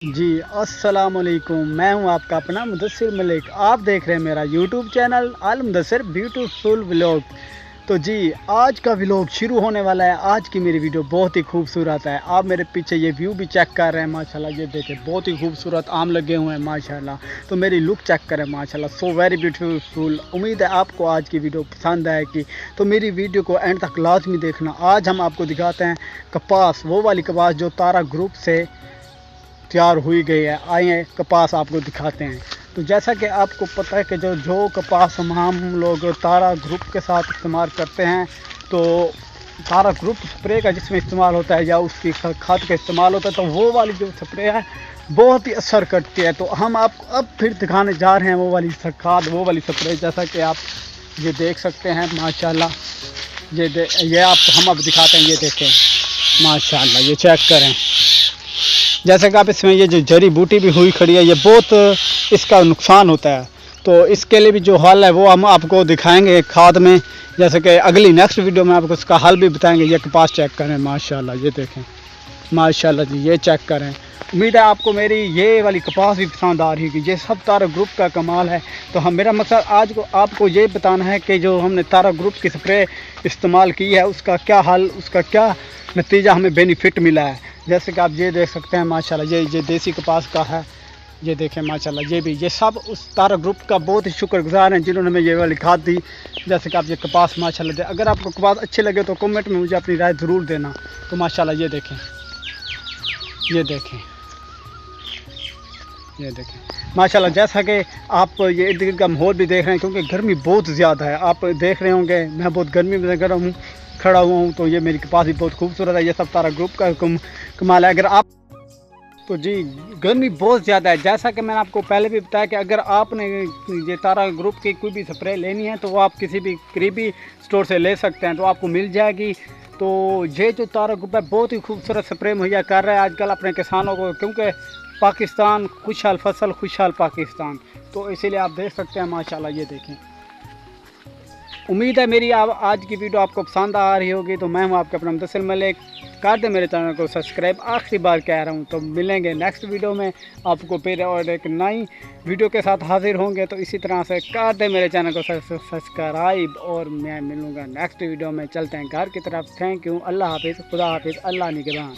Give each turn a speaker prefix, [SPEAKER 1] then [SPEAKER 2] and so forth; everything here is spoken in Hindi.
[SPEAKER 1] जी, अस्सलाम वालेकुम। मैं हूं आपका अपना मुदस्सिर मलिक। आप देख रहे हैं मेरा यूट्यूब चैनल अल मुदस्सिर ब्यूटीफुल व्लॉग। तो जी, आज का व्लॉग शुरू होने वाला है। आज की मेरी वीडियो बहुत ही खूबसूरत है। आप मेरे पीछे ये व्यू भी चेक कर रहे हैं माशाल्लाह। ये देखें, बहुत ही खूबसूरत आम लगे हुए हैं माशाल्लाह। तो मेरी लुक चेक करें माशाल्लाह, सो वेरी ब्यूटीफुल। उम्मीद है आपको आज की वीडियो पसंद आएगी। तो मेरी वीडियो को एंड तक लाजमी देखना। आज हम आपको दिखाते हैं कपास, वो वाली कपास जो तारा ग्रुप से तैयार हुई गई है। आइए कपास आपको दिखाते हैं। तो जैसा कि आपको पता है कि जो कपास हम लोग तारा ग्रुप के साथ इस्तेमाल करते हैं, तो तारा ग्रुप स्प्रे का जिसमें इस्तेमाल होता है या उसकी खाद का इस्तेमाल होता है, तो वो वाली जो स्प्रे है बहुत ही असर करती है। तो हम आपको अब फिर दिखाने जा रहे हैं वो वाली खाद, वो वाली स्प्रे। जैसा कि आप ये देख सकते हैं माशाल्लाह। ये आप हम अब दिखाते हैं। ये देखें माशाल्लाह, ये चेक करें। जैसे कि आप इसमें ये जो जड़ी बूटी भी हुई खड़ी है, ये बहुत इसका नुकसान होता है। तो इसके लिए भी जो हल है वो हम आपको दिखाएंगे खाद में। जैसे कि अगली नेक्स्ट वीडियो में आपको उसका हल भी बताएंगे। ये कपास चेक करें माशाल्लाह, ये देखें माशाल्लाह जी, ये चेक करें। उम्मीद है आपको मेरी ये वाली कपास भी पसंद आ रही होगी। ये सब तारा ग्रुप का कमाल है। तो हम मेरा मकसद आज को आपको ये बताना है कि जो हमने तारा ग्रुप की स्प्रे इस्तेमाल की है, उसका क्या हल, उसका क्या नतीजा हमें बेनिफिट मिला है। जैसे कि आप ये देख सकते हैं माशाल्लाह, ये देसी कपास का है। ये देखें माशाल्लाह, ये सब उस तारा ग्रुप का बहुत ही शुक्रगुजार हैं जिन्होंने हमें ये वाली खाद दी। जैसे कि आप ये कपास माशाल्लाह दे, अगर आपको कपास अच्छे लगे तो कमेंट में मुझे अपनी राय ज़रूर देना। तो माशाल्लाह ये देखें, ये देखें, ये देखें माशाल्लाह। जैसा कि आप ये इर्द गिर्द का माहौल भी देख रहे हैं, क्योंकि गर्मी बहुत ज़्यादा है। आप देख रहे होंगे मैं बहुत गर्मी में खड़ा हुआ हूँ। तो ये मेरी कपास भी बहुत खूबसूरत है। ये सब तारा ग्रुप का कमाल है। अगर आप तो जी, गर्मी बहुत ज़्यादा है। जैसा कि मैंने आपको पहले भी बताया कि अगर आपने ये तारा ग्रुप की कोई भी स्प्रे लेनी है तो वो आप किसी भी करीबी स्टोर से ले सकते हैं, तो आपको मिल जाएगी। तो ये जो तारा ग्रुप है बहुत ही खूबसूरत स्प्रे मुहैया कर रहा है आजकल अपने किसानों को, क्योंकि पाकिस्तान खुशहाल फसल खुशहाल पाकिस्तान। तो इसीलिए आप देख सकते हैं माशाल्लाह, ये देखें। उम्मीद है मेरी आज की वीडियो आपको पसंद आ रही होगी। तो मैं हूँ आपका अपना मुदस्सिर मलिक। कर दे मेरे चैनल को सब्सक्राइब, आखिरी बार कह रहा हूँ। तो मिलेंगे नेक्स्ट वीडियो में आपको फिर और एक नई वीडियो के साथ हाजिर होंगे। तो इसी तरह से कर दे मेरे चैनल को सब्सक्राइब, और मैं मिलूँगा नेक्स्ट वीडियो में। चलते हैं घर की तरफ। थैंक यू, अल्लाह हाफिज़, खुदा हाफिज़, अल्लाह निगहबान।